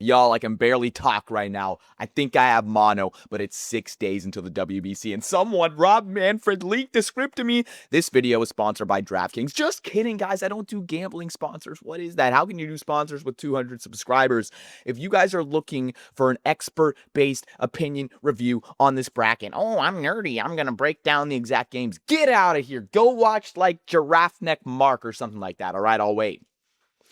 Y'all, I can barely talk right now. I think I have mono, but it's 6 days until the WBC, and someone, Rob Manfred, leaked the script to me. This video is sponsored by DraftKings. Just kidding, guys. I don't do gambling sponsors. What is that? How can you do sponsors with 200 subscribers? If you guys are looking for an expert-based opinion review on this bracket, oh, I'm nerdy. I'm going to break down the exact games. Get out of here. Go watch, like, Giraffe Neck Mark or something like that. All right, I'll wait.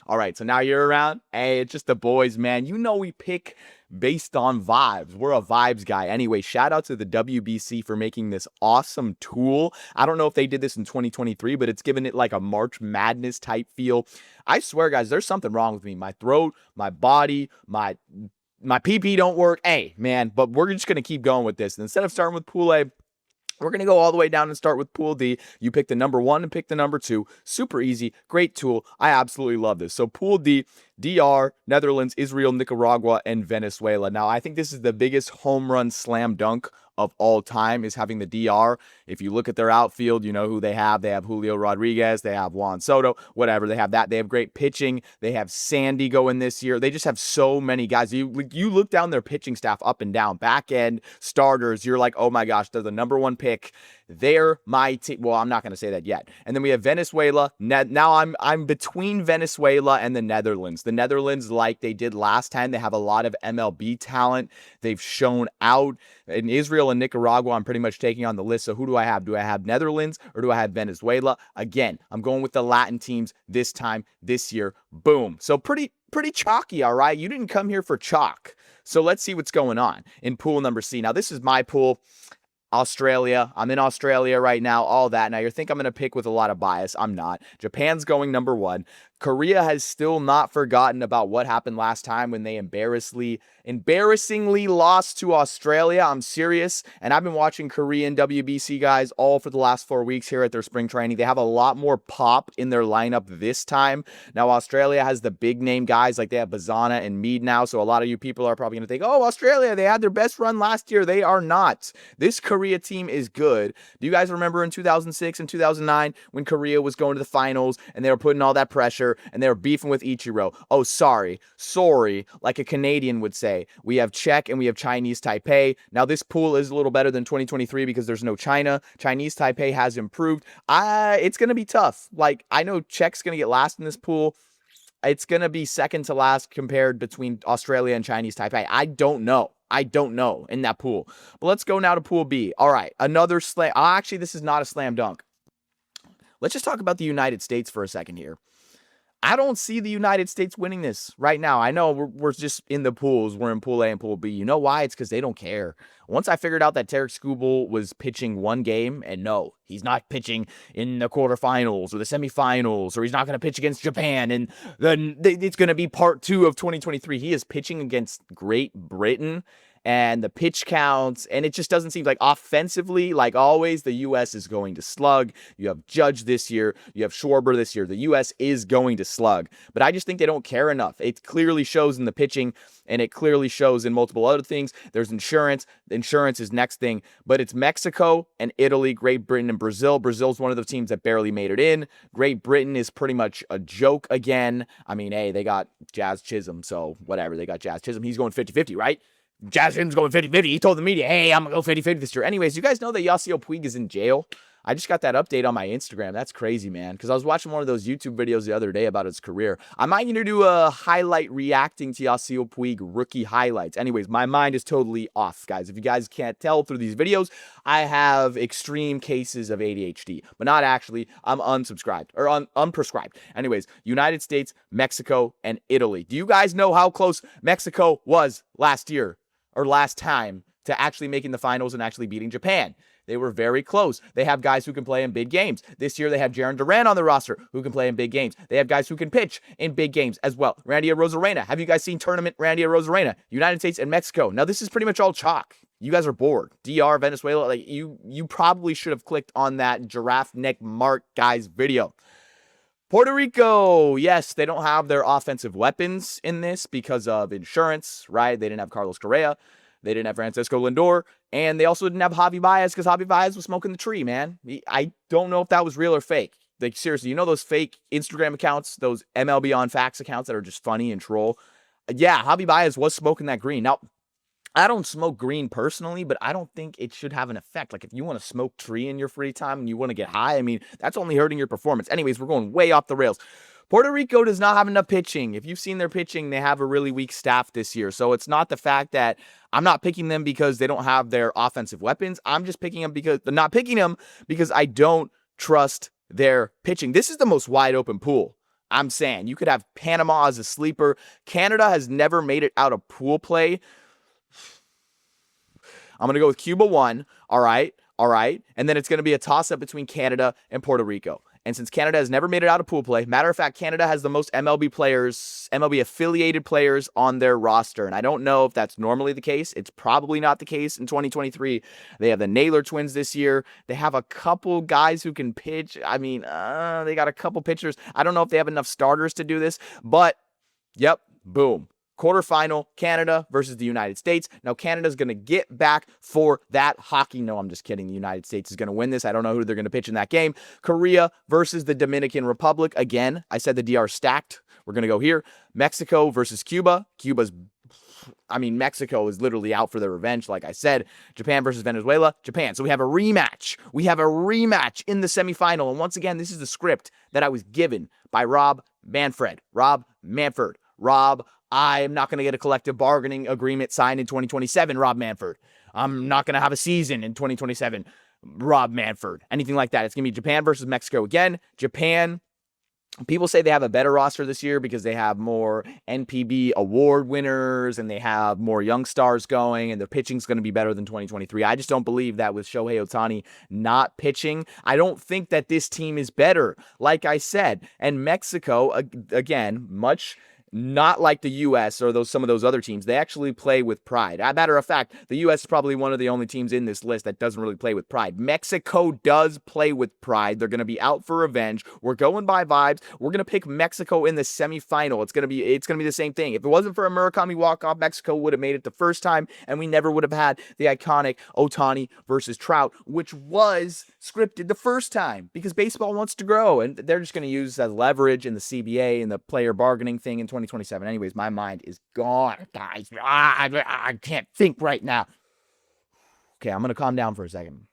All right, so now you're around. Hey, it's just the boys, man. You know we pick based on vibes. We're a vibes guy. Anyway, shout out to the WBC for making this awesome tool. I don't know if they did this in 2023, but it's given it like a March Madness type feel. I swear, guys, there's something wrong with me. My throat, my body, my PP don't work. Hey, man, but we're just going to keep going with this. And instead of starting with Pool A, we're going to go all the way down and start with Pool D. You pick the number 1 and pick the number 2. Super easy. Great tool. I absolutely love this. So Pool D, DR, Netherlands, Israel, Nicaragua, and Venezuela. Now, I think this is the biggest home run slam dunk of all time, is having the DR. If you look at their outfield, you know who they have. They have Julio Rodriguez. They have Juan Soto, whatever. They have that. They have great pitching. They have Sandy going this year. They just have so many guys. You look down their pitching staff up and down, back end, starters. You're like, oh my gosh, they're the number 1 pick. They're my team. Well, I'm not going to say that yet. And then we have Venezuela. Now I'm between Venezuela and the Netherlands. The Netherlands, like they did last time, they have a lot of MLB talent. They've shown out. In Israel and Nicaragua, I'm pretty much taking on the list. So who do I have? Do I have Netherlands or do I have Venezuela? Again, I'm going with the Latin teams this time, this year. Boom. So pretty chalky, all right? You didn't come here for chalk. So let's see what's going on in pool number C. Now, this is my pool. Australia. I'm in Australia right now, all that. Now, you think I'm going to pick with a lot of bias. I'm not. Japan's going number 1. Korea has still not forgotten about what happened last time when they embarrassingly lost to Australia. I'm serious. And I've been watching Korean WBC guys all for the last 4 weeks here at their spring training. They have a lot more pop in their lineup this time. Now, Australia has the big name guys, like they have Bazana and Mead now. So a lot of you people are probably going to think, oh, Australia, they had their best run last year. They are not. This Korea team is good. Do you guys remember in 2006 and 2009 when Korea was going to the finals and they were putting all that pressure and they were beefing with Ichiro? Oh, sorry, like a Canadian would say. We have Czech and we have Chinese Taipei. Now, this pool is a little better than 2023 because there's no China. Chinese Taipei has improved. It's going to be tough. Like, I know Czech's going to get last in this pool. It's going to be second to last compared between Australia and Chinese Taipei. I don't know in that pool. But let's go now to Pool B. All right, another slam. Actually, this is not a slam dunk. Let's just talk about the United States for a second here. I don't see the United States winning this right now. I know we're just in the pools. We're in Pool A and Pool B. You know why? It's because they don't care. Once I figured out that Tarek Skubal was pitching one game, and no, he's not pitching in the quarterfinals or the semifinals, or he's not going to pitch against Japan, and then it's going to be part 2 of 2023. He is pitching against Great Britain, and the pitch counts, and it just doesn't seem like offensively, like always, the U.S. is going to slug. You have Judge this year. You have Schwarber this year. The U.S. is going to slug. But I just think they don't care enough. It clearly shows in the pitching, and it clearly shows in multiple other things. There's insurance. Insurance is next thing. But it's Mexico and Italy, Great Britain, and Brazil. Brazil's one of the teams that barely made it in. Great Britain is pretty much a joke again. I mean, hey, they got Jazz Chisholm, so whatever. They got Jazz Chisholm. He's going 50-50, right? Jazz Chisholm's going 50-50. He told the media, hey, I'm going to go 50-50 this year. Anyways, you guys know that Yasiel Puig is in jail? I just got that update on my Instagram. That's crazy, man, because I was watching one of those YouTube videos the other day about his career. I might need to do a highlight reacting to Yasiel Puig rookie highlights. Anyways, my mind is totally off, guys. If you guys can't tell through these videos, I have extreme cases of ADHD, but not actually. I'm unsubscribed or unprescribed. Anyways, United States, Mexico, and Italy. Do you guys know how close Mexico was last year or last time to actually making the finals and actually beating Japan? They were very close. They have guys who can play in big games. This year, they have Jarren Duran on the roster who can play in big games. They have guys who can pitch in big games as well. Randy Arozarena. Have you guys seen tournament Randy Arozarena? United States and Mexico. Now, this is pretty much all chalk. You guys are bored. DR, Venezuela, like you probably should have clicked on that Giraffe Neck Mark guy's video. Puerto Rico, yes, they don't have their offensive weapons in this because of insurance, right? They didn't have Carlos Correa. They didn't have Francisco Lindor, and they also didn't have Javi Baez because Javi Baez was smoking the tree, man. I don't know if that was real or fake. Like, seriously, you know those fake Instagram accounts, those MLB on Facts accounts that are just funny and troll? Yeah, Javi Baez was smoking that green. Now, I don't smoke green personally, but I don't think it should have an effect. Like, if you want to smoke tree in your free time and you want to get high, I mean, that's only hurting your performance. Anyways, we're going way off the rails. Puerto Rico does not have enough pitching. If you've seen their pitching, they have a really weak staff this year. So it's not the fact that I'm not picking them because they don't have their offensive weapons. I'm just picking them because they're not picking them because I don't trust their pitching. This is the most wide open pool. I'm saying you could have Panama as a sleeper. Canada has never made it out of pool play. I'm going to go with Cuba 1. All right. And then it's going to be a toss-up between Canada and Puerto Rico. And since Canada has never made it out of pool play, matter of fact, Canada has the most MLB affiliated players on their roster. And I don't know if that's normally the case. It's probably not the case in 2023. They have the Naylor twins this year. They have a couple guys who can pitch. I mean, they got a couple pitchers. I don't know if they have enough starters to do this, but yep, boom. Quarterfinal, Canada versus the United States. Now, Canada's going to get back for that hockey. No, I'm just kidding. The United States is going to win this. I don't know who they're going to pitch in that game. Korea versus the Dominican Republic. Again, I said the DR stacked. We're going to go here. Mexico versus Cuba. Mexico is literally out for their revenge, like I said. Japan versus Venezuela. Japan. So we have a rematch. In the semifinal. And once again, this is the script that I was given by Rob Manfred. I am not going to get a collective bargaining agreement signed in 2027, Rob Manfred. I'm not going to have a season in 2027, Rob Manfred. Anything like that. It's going to be Japan versus Mexico again. Japan, people say they have a better roster this year because they have more NPB award winners and they have more young stars going and their pitching's going to be better than 2023. I just don't believe that with Shohei Ohtani not pitching. I don't think that this team is better, like I said. And Mexico, again, much not like the U.S. or some of those other teams. They actually play with pride. As a matter of fact, the U.S. is probably one of the only teams in this list that doesn't really play with pride. Mexico does play with pride. They're going to be out for revenge. We're going by vibes. We're going to pick Mexico in the semifinal. It's going to be the same thing. If it wasn't for a Murakami walk-off, Mexico would have made it the first time, and we never would have had the iconic Ohtani versus Trout, which was scripted the first time because baseball wants to grow, and they're just going to use as leverage in the CBA and the player bargaining thing in 2027. Anyways, my mind is gone, guys. I can't think right now. Okay, I'm going to calm down for a second.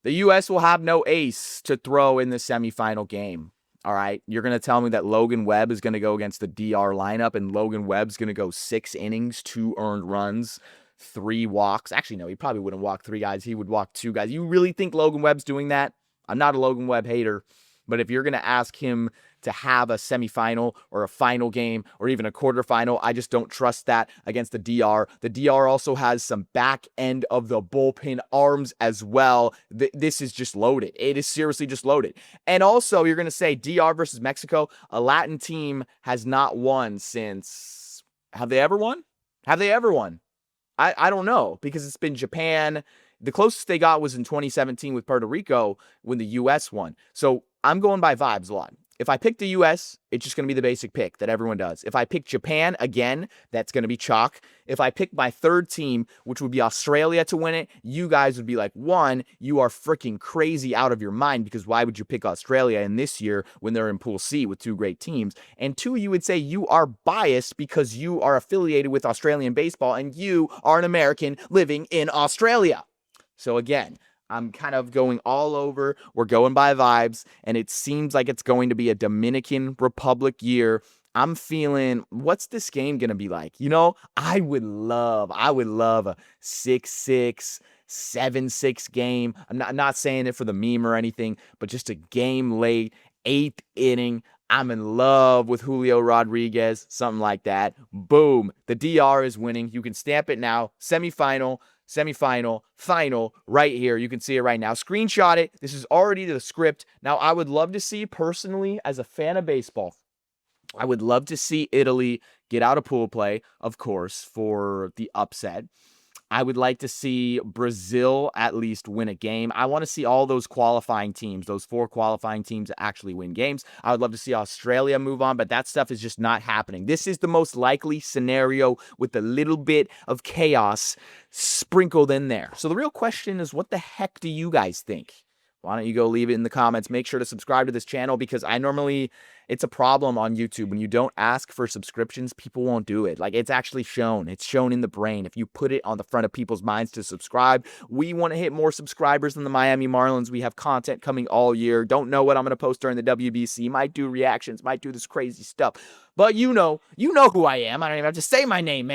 The U.S. will have no ace to throw in the semifinal game. All right, you're going to tell me that Logan Webb is going to go against the DR lineup, and Logan Webb's going to go 6 innings, 2 earned runs, 3 walks. Actually, no, he probably wouldn't walk 3 guys. He would walk 2 guys. You really think Logan Webb's doing that? I'm not a Logan Webb hater, but if you're going to ask him to have a semifinal or a final game or even a quarterfinal, I just don't trust that against the DR. The DR also has some back end of the bullpen arms as well. This is just loaded. It is seriously just loaded. And also, you're going to say DR versus Mexico. A Latin team has not won since... Have they ever won? I don't know, because it's been Japan. The closest they got was in 2017 with Puerto Rico when the U.S. won. So I'm going by vibes a lot. If I pick the U.S., it's just going to be the basic pick that everyone does. If I pick Japan, again, that's going to be chalk. If I pick my third team, which would be Australia to win it, you guys would be like, 1, you are freaking crazy out of your mind because why would you pick Australia in this year when they're in Pool C with 2 great teams? And 2, you would say you are biased because you are affiliated with Australian baseball and you are an American living in Australia. So again, I'm kind of going all over. We're going by vibes, and it seems like it's going to be a Dominican Republic year. I'm feeling, what's this game going to be like? You know, I would love a 6-6, 7-6 game. I'm not saying it for the meme or anything, but just a game late, 8th inning. I'm in love with Julio Rodriguez, something like that. Boom. The DR is winning. You can stamp it now. Semifinal, final, right here. You can see it right now. Screenshot it. This is already the script. Now, I would love to see, personally, as a fan of baseball, I would love to see Italy get out of pool play, of course, for the upset. I would like to see Brazil at least win a game. I want to see all those qualifying teams, those 4 qualifying teams actually win games. I would love to see Australia move on, but that stuff is just not happening. This is the most likely scenario with a little bit of chaos sprinkled in there. So the real question is, what the heck do you guys think? Why don't you go leave it in the comments? Make sure to subscribe to this channel because I normally it's a problem on YouTube. When you don't ask for subscriptions, people won't do it. Like, it's actually shown. It's shown in the brain. If you put it on the front of people's minds to subscribe, we want to hit more subscribers than the Miami Marlins. We have content coming all year. Don't know what I'm going to post during the WBC. Might do reactions, might do this crazy stuff. But you know who I am. I don't even have to say my name, man.